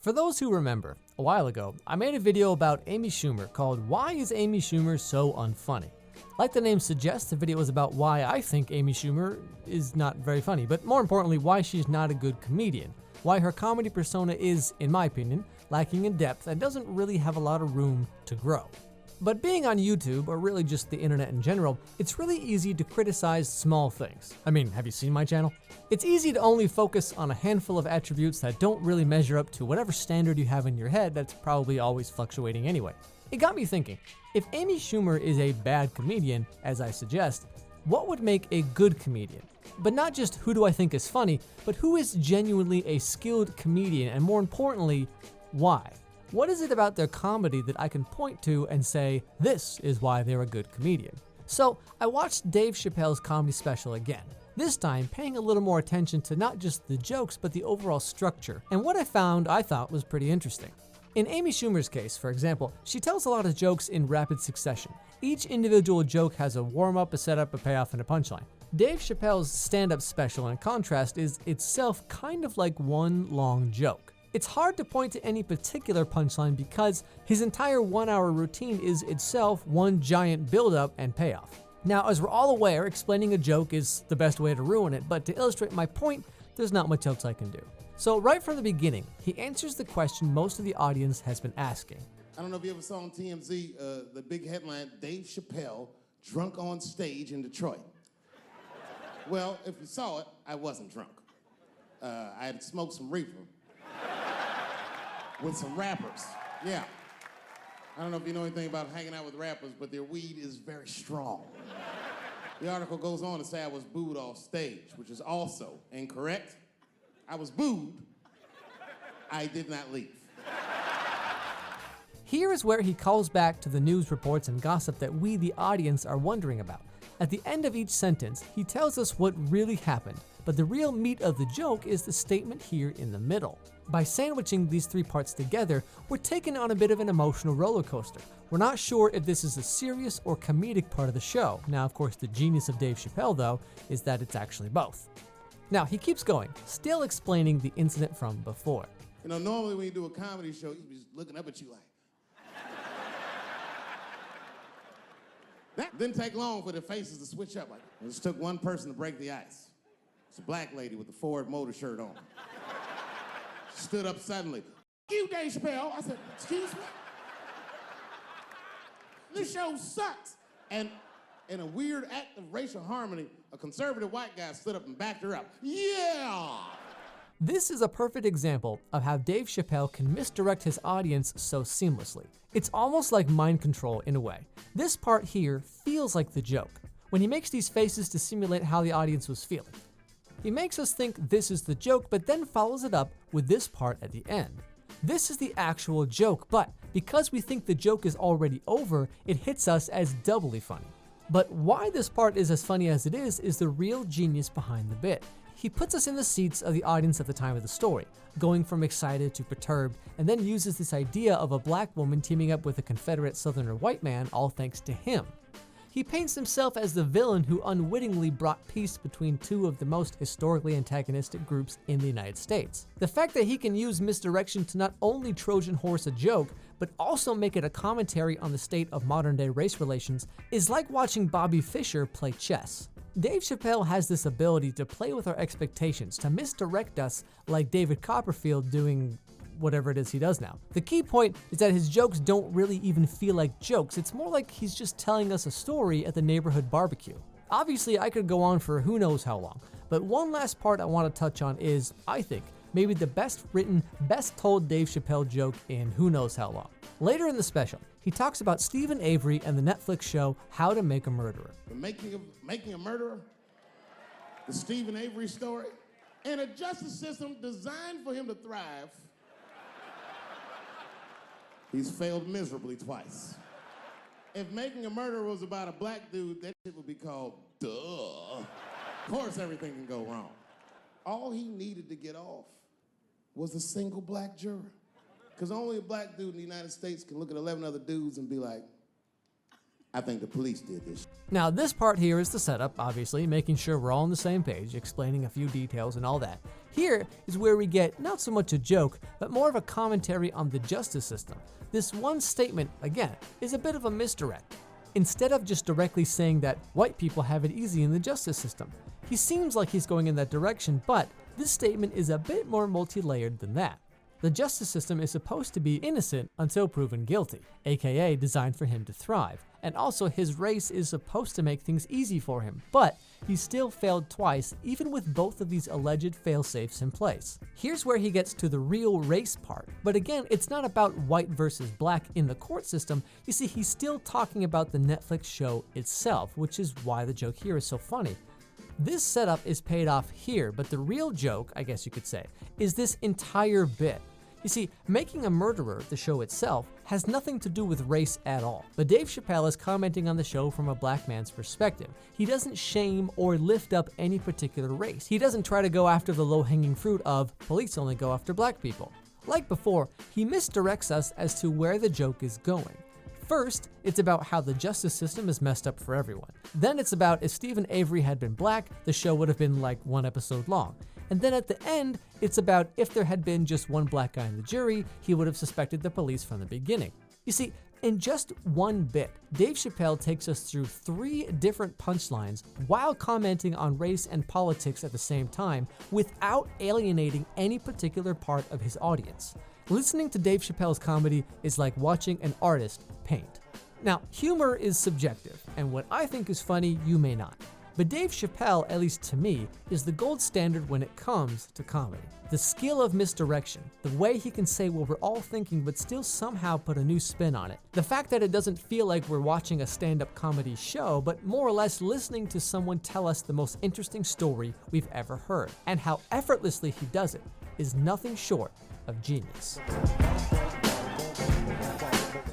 For those who remember, a while ago, I made a video about Amy Schumer called "Why is Amy Schumer so unfunny?" Like the name suggests, the video was about why I think Amy Schumer is not very funny, but more importantly, why she's not a good comedian. Why her comedy persona is, in my opinion, lacking in depth and doesn't really have a lot of room to grow. But being on YouTube, or really just the internet in general, it's really easy to criticize small things. I mean, have you seen my channel? It's easy to only focus on a handful of attributes that don't really measure up to whatever standard you have in your head that's probably always fluctuating anyway. It got me thinking, if Amy Schumer is a bad comedian, as I suggest, what would make a good comedian? But not just who do I think is funny, but who is genuinely a skilled comedian, and more importantly, why? What is it about their comedy that I can point to and say, this is why they're a good comedian? So I watched Dave Chappelle's comedy special again, this time paying a little more attention to not just the jokes, but the overall structure. And what I found I thought was pretty interesting. In Amy Schumer's case, for example, she tells a lot of jokes in rapid succession. Each individual joke has a warm-up, a setup, a payoff, and a punchline. Dave Chappelle's stand-up special, in contrast, is itself kind of like one long joke. It's hard to point to any particular punchline because his entire 1 hour routine is itself one giant build-up and payoff. Now, as we're all aware, explaining a joke is the best way to ruin it, but to illustrate my point, there's not much else I can do. So right from the beginning, he answers the question most of the audience has been asking. I don't know if you ever saw on TMZ the big headline, Dave Chappelle drunk on stage in Detroit. Well, if you saw it, I wasn't drunk. I had smoked some reefer with some rappers. Yeah. I don't know if you know anything about hanging out with rappers, but their weed is very strong. The article goes on to say I was booed off stage, which is also incorrect. I was booed. I did not leave. Here is where he calls back to the news reports and gossip that we, the audience, are wondering about. At the end of each sentence, he tells us what really happened, but the real meat of the joke is the statement here in the middle. By sandwiching these three parts together, we're taken on a bit of an emotional roller coaster. We're not sure if this is a serious or comedic part of the show. Now, of course, the genius of Dave Chappelle, though, is that it's actually both. Now, he keeps going, still explaining the incident from before. You know, normally when you do a comedy show, he's just looking up at you like. That didn't take long for the faces to switch up. Like, it just took one person to break the ice. It's a black lady with the Ford Motor shirt on. She stood up suddenly. You, Dave Chappelle. I said, excuse me? This show sucks. And in a weird act of racial harmony, a conservative white guy stood up and backed her up. Yeah! This is a perfect example of how Dave Chappelle can misdirect his audience so seamlessly. It's almost like mind control in a way. This part here feels like the joke, when he makes these faces to simulate how the audience was feeling. He makes us think this is the joke, but then follows it up with this part at the end. This is the actual joke, but because we think the joke is already over, it hits us as doubly funny. But why this part is as funny as it is the real genius behind the bit. He puts us in the seats of the audience at the time of the story, going from excited to perturbed, and then uses this idea of a black woman teaming up with a Confederate Southerner white man, all thanks to him. He paints himself as the villain who unwittingly brought peace between two of the most historically antagonistic groups in the United States. The fact that he can use misdirection to not only Trojan horse a joke, but also make it a commentary on the state of modern-day race relations is like watching Bobby Fischer play chess. Dave Chappelle has this ability to play with our expectations, to misdirect us like David Copperfield doing whatever it is he does now. The key point is that his jokes don't really even feel like jokes. It's more like he's just telling us a story at the neighborhood barbecue. Obviously, I could go on for who knows how long, but one last part I want to touch on is, I think, maybe the best written, best told Dave Chappelle joke in who knows how long. Later in the special, he talks about Stephen Avery and the Netflix show How to Make a Murderer. The making a murderer, the Stephen Avery story, and a justice system designed for him to thrive. He's failed miserably twice. If Making a Murderer was about a black dude, that shit would be called Duh. Of course everything can go wrong. All he needed to get off was a single black juror. Because only a black dude in the United States can look at 11 other dudes and be like, I think the police did this. Now, this part here is the setup, obviously, making sure we're all on the same page, explaining a few details and all that. Here is where we get not so much a joke, but more of a commentary on the justice system. This one statement, again, is a bit of a misdirect. Instead of just directly saying that white people have it easy in the justice system, he seems like he's going in that direction, but this statement is a bit more multi-layered than that. The justice system is supposed to be innocent until proven guilty, aka designed for him to thrive, and also his race is supposed to make things easy for him, but he still failed twice even with both of these alleged fail-safes in place. Here's where he gets to the real race part, but again, it's not about white versus black in the court system. You see, he's still talking about the Netflix show itself, which is why the joke here is so funny. This setup is paid off here, but the real joke, I guess you could say, is this entire bit. You see, Making a Murderer, the show itself, has nothing to do with race at all. But Dave Chappelle is commenting on the show from a black man's perspective. He doesn't shame or lift up any particular race. He doesn't try to go after the low-hanging fruit of police only go after black people. Like before, he misdirects us as to where the joke is going. First, it's about how the justice system is messed up for everyone. Then it's about if Stephen Avery had been black, the show would have been like one episode long. And then at the end, it's about if there had been just one black guy in the jury, he would have suspected the police from the beginning. You see, in just one bit, Dave Chappelle takes us through 3 different punchlines while commenting on race and politics at the same time without alienating any particular part of his audience. Listening to Dave Chappelle's comedy is like watching an artist paint. Now, humor is subjective, and what I think is funny, you may not. But Dave Chappelle, at least to me, is the gold standard when it comes to comedy. The skill of misdirection, the way he can say what we're all thinking but still somehow put a new spin on it. The fact that it doesn't feel like we're watching a stand-up comedy show, but more or less listening to someone tell us the most interesting story we've ever heard. And how effortlessly he does it is nothing short of genius.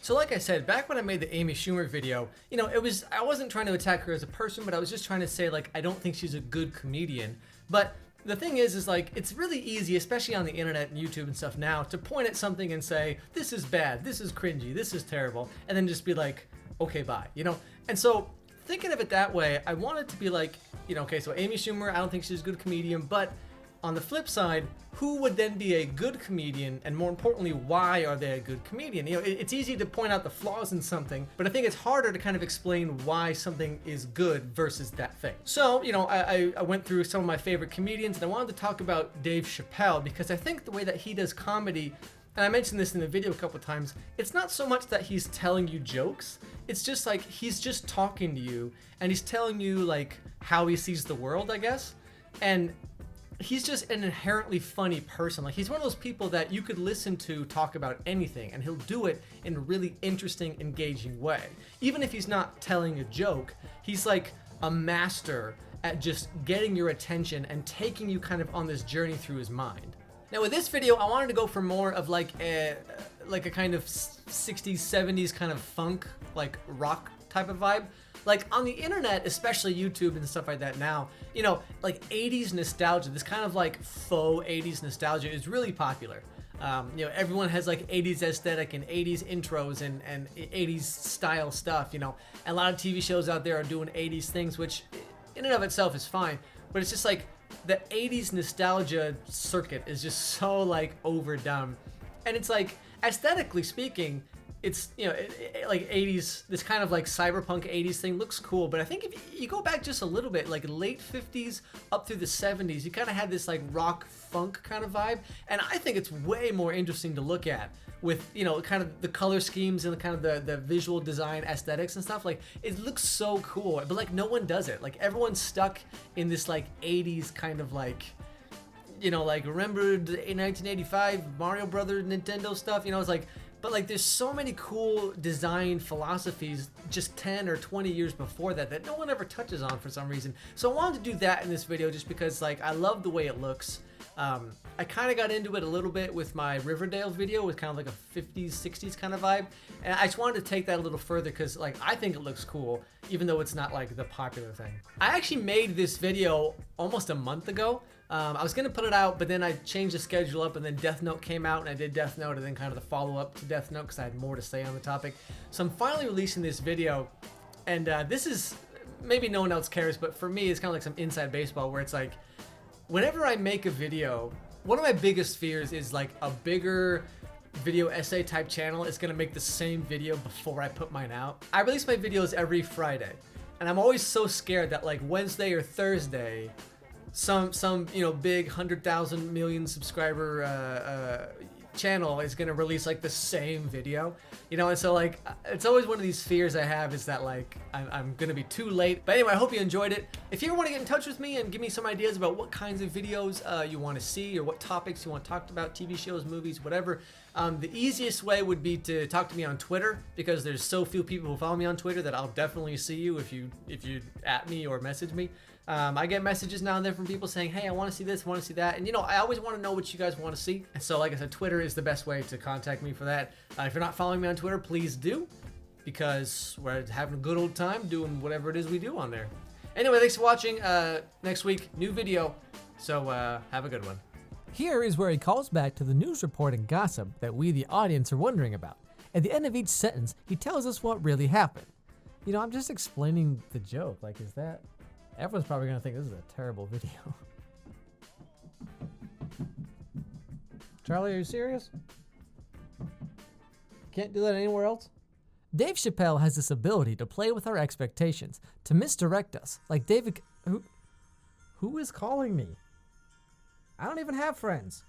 So like I said, back when I made the Amy Schumer video, I wasn't trying to attack her as a person, but I was just trying to say, like, I don't think she's a good comedian. But the thing is like, it's really easy, especially on the internet and YouTube and stuff now, to point at something and say, this is bad, this is cringy, this is terrible, and then just be like, okay, bye, And so, thinking of it that way, I wanted to be like, okay, so Amy Schumer, I don't think she's a good comedian, but on the flip side, who would then be a good comedian, and more importantly, why are they a good comedian? It's easy to point out the flaws in something, but I think it's harder to kind of explain why something is good versus that thing. So, I went through some of my favorite comedians, and I wanted to talk about Dave Chappelle, because I think the way that he does comedy, and I mentioned this in the video a couple times, it's not so much that he's telling you jokes, it's just like he's just talking to you, and he's telling you like how he sees the world, I guess, and he's just an inherently funny person. Like, he's one of those people that you could listen to talk about anything, and he'll do it in a really interesting, engaging way. Even if he's not telling a joke, he's like a master at just getting your attention and taking you kind of on this journey through his mind. Now with this video, I wanted to go for more of like a kind of 60s, 70s kind of funk, like rock type of vibe. Like on the internet, especially YouTube and stuff like that now, like 80s nostalgia, this kind of like faux 80s nostalgia is really popular. Everyone has like 80s aesthetic and 80s intros and 80s style stuff, and a lot of TV shows out there are doing 80s things, which in and of itself is fine, but it's just like the 80s nostalgia circuit is just so like overdone. And it's like, aesthetically speaking, it's, like 80s, this kind of like cyberpunk 80s thing looks cool, but I think if you go back just a little bit, like late 50s up through the 70s, you kind of had this like rock funk kind of vibe, and I think it's way more interesting to look at with, kind of the color schemes and the kind of the visual design aesthetics and stuff. Like, it looks so cool, but like no one does it. Like, everyone's stuck in this like 80s kind of like, like remember the 1985 Mario Brothers Nintendo stuff, it's like, but like there's so many cool design philosophies just 10 or 20 years before that no one ever touches on for some reason. So I wanted to do that in this video just because like I love the way it looks. I kind of got into it a little bit with my Riverdale video with kind of like a 50s, 60s kind of vibe. And I just wanted to take that a little further because like I think it looks cool, even though it's not like the popular thing. I actually made this video almost a month ago. I was gonna put it out, but then I changed the schedule up, and then Death Note came out, and I did Death Note, and then kind of the follow-up to Death Note because I had more to say on the topic. So I'm finally releasing this video, And this is, maybe no one else cares, but for me, it's kind of like some inside baseball where it's like, whenever I make a video, one of my biggest fears is like a bigger video essay type channel is gonna make the same video before I put mine out. I release my videos every Friday, and I'm always so scared that like Wednesday or Thursday, some big 100,000 million subscriber channel is gonna release like the same video, and so like it's always one of these fears I have is that like I'm gonna be too late. But anyway, I hope you enjoyed it. If you ever want to get in touch with me and give me some ideas about what kinds of videos you want to see or what topics you want talked about, TV shows, movies, whatever, the easiest way would be to talk to me on Twitter, because there's so few people who follow me on Twitter that I'll definitely see you if you at me or message me. I get messages now and then from people saying, hey, I want to see this, I want to see that. And, I always want to know what you guys want to see. And so, like I said, Twitter is the best way to contact me for that. If you're not following me on Twitter, please do, because we're having a good old time doing whatever it is we do on there. Anyway, thanks for watching. Next week, new video. So have a good one. Here is where he calls back to the news report and gossip that we, the audience, are wondering about. At the end of each sentence, he tells us what really happened. I'm just explaining the joke. Like, is that... Everyone's probably going to think this is a terrible video. Charlie, are you serious? Can't do that anywhere else? Dave Chappelle has this ability to play with our expectations, to misdirect us, like David... Who is calling me? I don't even have friends.